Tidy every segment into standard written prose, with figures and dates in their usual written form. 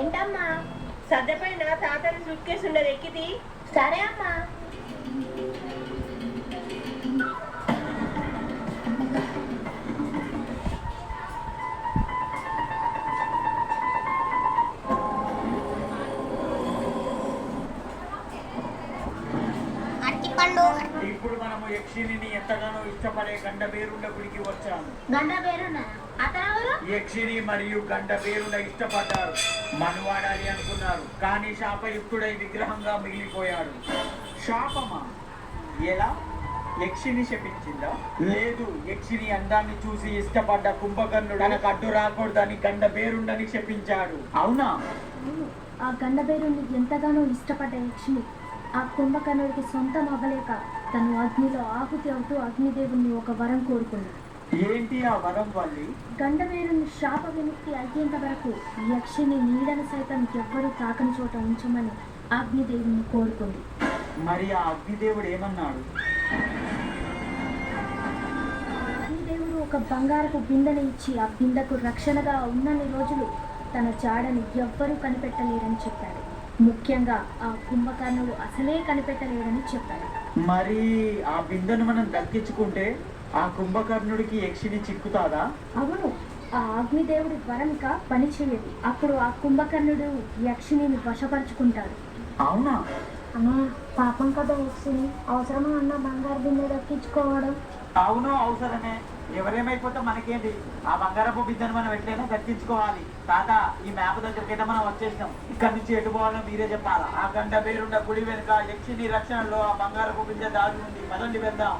ఏంటమ్మా? సర్దపైన తాతని suit case ఉండదు, ఎక్కితి. సరే అమ్మా. ఇప్పుడు మనము యక్షిణిని ఎంతగానో ఇష్టపడే గండబేరుండ గుడికి వచ్చాము. గండబేరుండ అతను యక్షిణి మరియు గండబేరుండ ఇష్టపడ్డారు, మనువాడాలి అనుకున్నారు. కానీ శాపయుక్తుడై విగ్రహంగా మిగిలిపోయాడు. శాపమా? ఎలా? యక్షిని శపించిందా? లేదు, యక్షిని అందాన్ని చూసి ఇష్టపడ్డ కుంభకర్ణుడు తనకు అడ్డు రాకూడదని గండబేరుండని శపించాడు. అవునా? ఆ గండబేరుని ఎంతగానో ఇష్టపడ్డ యక్షిని ఆ కుంభకర్ణుడికి సొంతం అవ్వలేక తను అగ్నిలో ఆహుతి అవుతూ అగ్నిదేవుని ఒక వరం కోరుకున్నాడు. ఏంటి ఆ వరం వల్లి? గండబేరుని శాప విముక్తి అయ్యేంత వరకు యక్షిని నీడను సైతం ఎవ్వరూ తాకని చోట ఉంచమని అగ్నిదేవుని కోరుకుంది. మరి ఆ అగ్నిదేవుడు ఏమన్నాడు? అగ్నిదేవుడు ఒక బంగారపు బిందెని ఇచ్చి ఆ బిందెకు రక్షణగా ఉన్నన్ని రోజులు తన జాడని ఎవ్వరూ కనిపెట్టలేరని చెప్పాడు. ముఖ్యంగా ఆ కుంభకర్ణుడు అసలే కనిపెట్టలేడని చెప్పాడు. మరి ఆ బిందెను మనం దక్కించుకుంటే ఆ కుంభకర్ణుడికి యక్షిని చిక్కుతాదా? అవును, ఆ అగ్నిదేవుడి వరంక పని చేయదు. అప్పుడు ఆ కుంభకర్ణుడు యక్షిని వశపరుచుకుంటాడు. అవునా? అమ్మా, పాపం కదా యక్షిని, అవసరమా అన్న బంగారు బిందె దక్కించుకోవడం? అవును, అవసరమే. ఎవరేమైపోతే మనకేంటి? ఆ బంగారపు బిందెను మనం ఎట్లయినా దక్కించుకోవాలి. తాత, ఈ మ్యాప్ దగ్గరికైతే మనం వచ్చేసినాం. ఇక్కడ నుంచి ఎటు పోవాలో మీరే చెప్పాలా. ఆ గంట పేరుండ గుడి వెనుక యక్షిని రక్షణలో ఆ బంగారపు బిందె దాగి ఉంది. పదండి వెళ్దాం.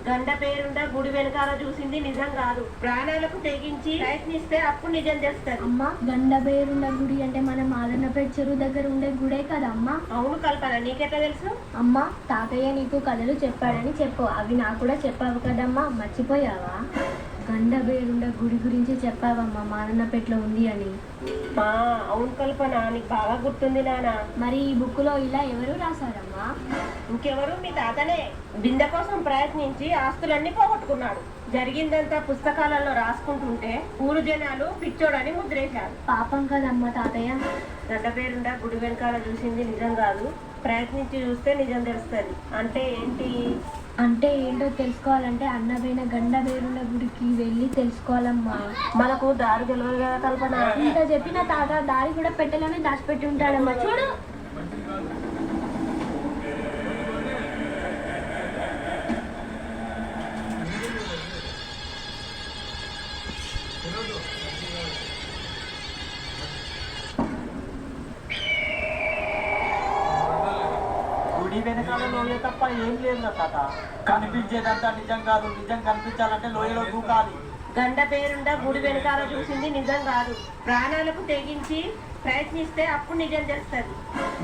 గండ పేరుండ గుడి వెనకాల చూసింది నిజం కాదు. ప్రాణాలకు తెగించి ప్రయత్నిస్తే అప్పుడు నిజం చేస్తారు. అమ్మా, గండబేరుండ గుడి అంటే మన మాదన్నపేట చెరువు దగ్గర ఉండే గుడే కదా అమ్మా? అవును కల్పన, నీకెట్లా తెలుసు? అమ్మా, తాతయ్య నీకు కథలు చెప్పాడని చెప్పు. అవి నాకు కూడా చెప్పావు కదమ్మా, మర్చిపోయావా? గండబేరుండ గుడి గురించి చెప్పావమ్మా, మాదన్నపేటలో ఉంది అని. అవును కల్పన, నీకు బాగా గుర్తుంది నాన్న. మరి ఈ బుక్కులో ఇలా ఎవరు రాశారమ్మా? ఇంకెవరు, మీ తాతనే. బిందె కోసం ప్రయత్నించి ఆస్తులన్నీ పోగొట్టుకున్నాడు. జరిగిందంతా పుస్తకాలలో రాసుకుంటుంటే ఊరు జనాలు పిచ్చోడని ముద్రేశారు. పాపం కదమ్మా తాతయ్య. గండ పేరుండ గుడి వెనకాల చూసింది నిజం కాదు, ప్రయత్నించి చూస్తే నిజం తెలుస్తుంది. అంటే ఏంటి? అంటే ఏంటో తెలుసుకోవాలంటే అన్నపైన గండబేరుండ గుడికి వెళ్ళి తెలుసుకోవాలమ్మా. మనకు దారి తెలియదు కదా కల్పన. ఇంత చెప్పిన తాత దారి కూడా పెట్టెలోనే దాచిపెట్టి ఉంటాడమ్మా. చూడు, గుడి వెనకాల లోయ తప్ప ఏం లేదు తాత. కనిపించేదంతా నిజం కాదు. నిజం కనిపించాలంటే లోయలో దూకాలి. గండ పేరుండ గుడి వెనకాల చూసింది నిజం కాదు, ప్రాణాలకు తెగించి ప్రయత్నిస్తే అప్పుడు నిజం చేస్తుంది.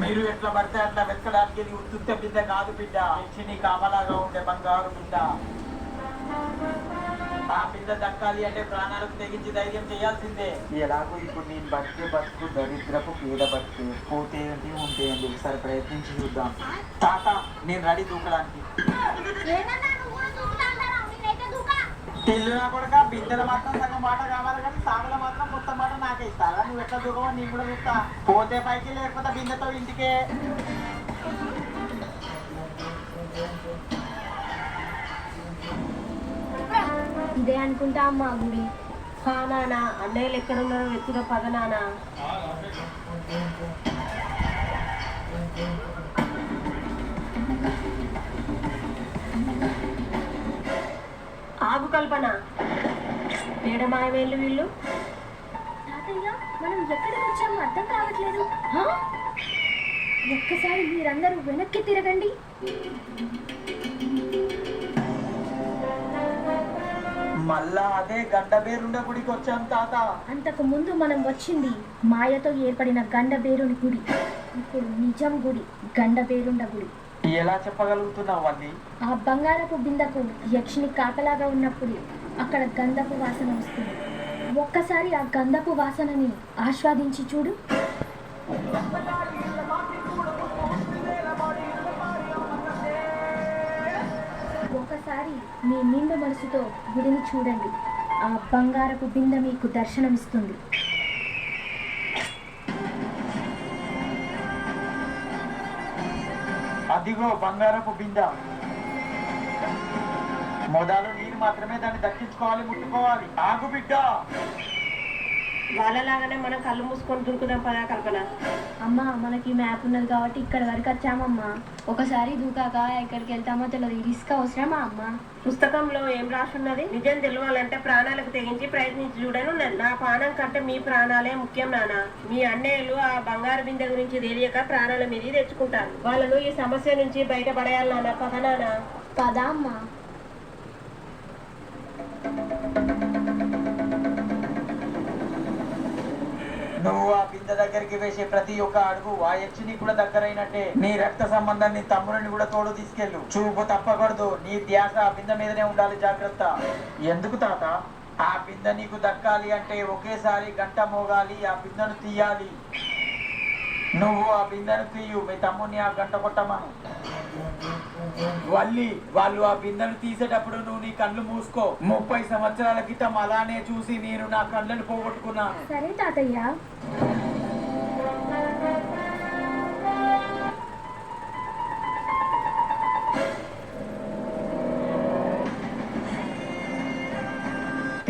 మీరు ఎట్లా పడితే అట్లా వెతకడానికి ఇది ఉత్తుత్త బిడ్డ కాదు బిడ్డ. యక్షిని కాపలాగా ఉండే బంగారు బిడ్డ. ఆ బిడ్డ దక్కాలి అంటే ప్రాణాలకు తెగించి ధైర్యం చేయాల్సిందే. ఎలాగో ఇప్పుడు నేను బతుకు దరిద్రపు పేద బతుకు. పోతే ఏంటి ఉంటే ఏంటి, ఒకసారి ప్రయత్నించి చూద్దాం. తాత, నేను రెడీ దూకడానికి. తెల్లునా కూడా బిడ్డల మాత్రం సగం మాట కావాలి, కానీ సాగుల మాత్రం మొత్తం మాట నాకే ఇస్తారా? నువ్వు ఎట్లా దూకమో నేను కూడా చూస్తా. పోతే పైకి, లేకపోతే బిందెతో ఇంటికే. ఇదే అనుకుంటా అమ్మా గుడి. నానా, అన్నయ్యలు ఎక్కడున్నారో వెతుకుదా పద నానా. ఆగు కల్పన, ఏడమాయవేళ్ళు వీళ్ళు. తాతయ్య, మనం ఎక్కడికి వచ్చామో అర్థం కావట్లేదు. ఒక్కసారి మీరందరూ వెనక్కి తిరగండి. మళ్ళా అదే గండబేరుండ గుడికి వచ్చాం తాత. అంతకు ముందు మనం వచ్చింది మాయతో ఏర్పడిన గండబేరుని గుడి. ఇప్పుడు నిజం గుడి గండబేరుండ గుడి. ఎలా చెప్పగలుగుతున్నావు అన్ని? ఆ బంగారపు బిందకు యక్షిని కాపలాగా ఉన్నప్పుడు అక్కడ గంధపు వాసన వస్తుంది. ఒక్కసారి ఆ గంధపు వాసనని ఆస్వాదించి చూడు. మీ నిండు మనసుతో గుడిని చూడండి. ఆ బంగారపు బిందె మీకు దర్శనమిస్తుంది. అదిగో బంగారపు బింద. మొదలు నీరు మాత్రమే దాన్ని దక్కించుకోవాలి, ముట్టుకోవాలి. ఆగు బిడ్డ. వాళ్ళలాగానే మనం కళ్ళు మూసుకొని దురుకుదాం పదా కల్పన. అమ్మ, మనకి మ్యాప్ ఉన్నది కాబట్టి ఇక్కడ వరకు వచ్చామమ్మా. ఒకసారి దూకాక ఎక్కడికి వెళ్తామో తెలియదు. రిస్క్ అవసరమా అమ్మ? పుస్తకంలో ఏం రాసున్నది? నిజం తెలవాలంటే ప్రాణాలకు తెగించి ప్రయత్నించి చూడని ఉన్నది. నా ప్రాణం కంటే మీ ప్రాణాలే ముఖ్యం నాన్న. మీ అన్నయ్యలు ఆ బంగారు బిందె గురించి తెలియక ప్రాణాల మీద తెచ్చుకుంటారు. వాళ్ళను ఈ సమస్య నుంచి బయటపడేయాలి నాన్న. పద నాన్న. పదా అమ్మా. నువ్వు ఆ బిందె దగ్గరికి వేసే ప్రతి ఒక్క అడుగు ఆ యక్షిని కూడా దగ్గరైనట్టే. నీ రక్త సంబంధాన్ని తమ్ముడిని కూడా తోడు తీసుకెళ్ళు. చూపు తప్పకూడదు. నీ ధ్యాస ఆ బిందె మీదనే ఉండాలి. జాగ్రత్త. ఎందుకు తాత? ఆ బిందె నీకు దక్కాలి అంటే ఒకేసారి గంట మోగాలి. ఆ బిందెను తీయాలి. నువ్వు ఆ బిందెను తీయు. మీ తమ్ముడిని ఆ గంట కొట్టమను. వల్లి, వాళ్ళు ఆ బిందెను తీసేటప్పుడు నువ్వు నీ కళ్ళు మూసుకో. 30 సంవత్సరాల క్రితం అలానే చూసి నేను నా కళ్ళను పోగొట్టుకున్నాను. సరే తాతయ్య.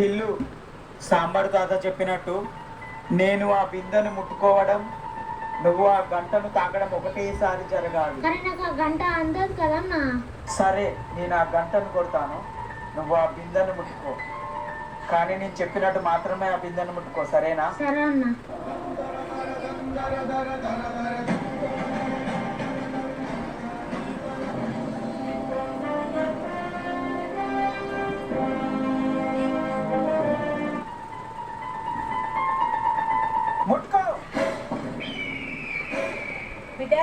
ఇల్లు సాంబడు తాత చెప్పినట్టు నేను ఆ బిందెను ముట్టుకోవడం, నువ్వు ఆ గంటను తాకడం ఒకటేసారి జరగాలి. కానీ నాకు ఆ గంట అందదు కదన్నా. సరే, నేను ఆ గంటను కొడతాను. నువ్వు ఆ బిందెను ముట్టుకో. కానీ నేను చెప్పినట్టు మాత్రమే ఆ బిందెను ముట్టుకో. సరేనా? సరే అన్నా. ముట్టుకో బిడ్డ.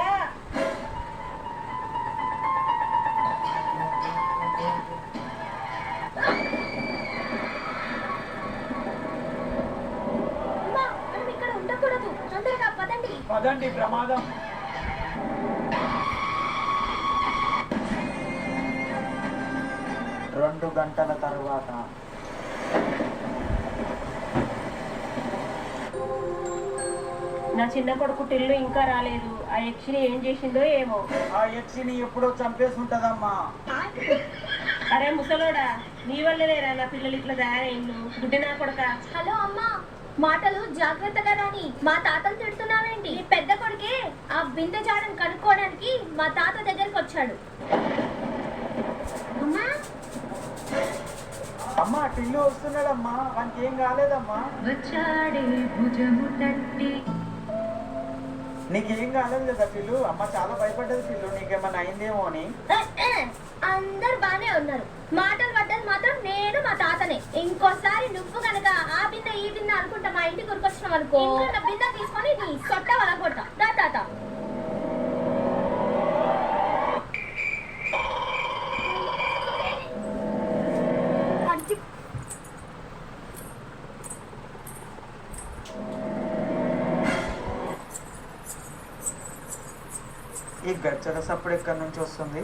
మనం ఇక్కడ ఉండకూడదు. తొందరగా పదండి. పదండి, ప్రమాదం. రెండు గంటల తరువాత నా చిన్న కొడుకు టిల్లు ఇంకా రాలేదు. ఆ యక్షిని ఏం చేసిందో ఏమో. ఆ యక్షిని ఎప్పుడో చంపేసి ఉంటదమ్మా. అరే ముసలోడా, నీ వల్లనేరా నా పిల్లలు ఇట్లా తయారైండు. గుడ్డి నా కొడుక. హలో అమ్మా, మాటలు జాగ్రత్తగా రాని. మా తాతను తిడుతున్నావేంటి? ఈ పెద్ద కొడుకే ఆ బిందె జాడను కనుక్కోవడానికి మా తాత దగ్గరికి వచ్చాడు. అమ్మా, అమ్మా, టిల్లు వస్తున్నాడమ్మా. వానికి ఏం కాలేదమ్మా. నీకేం కాలేదు కదా టిల్లు? అమ్మ చాలా భయపడ్డది టిల్లు, నీకేమన్నా అయిందేమో అని. అందరు బానే ఉన్నారు. మాటలు పడ్డది మాత్రం నేను మా తాతనే. ఇంకోసారి నువ్వు కనుక ఆ బిందె ఈ బిందె అనుకుంటా మా ఇంటికి ఉరికొచ్చినావు అనుకో, ఇంకో బిందె తీసుకొని నీ సొట్ట వలగొట్టా. దా తాత. ఈ గచ్చల సప్పుడు ఎక్కడి నుంచి వస్తుంది?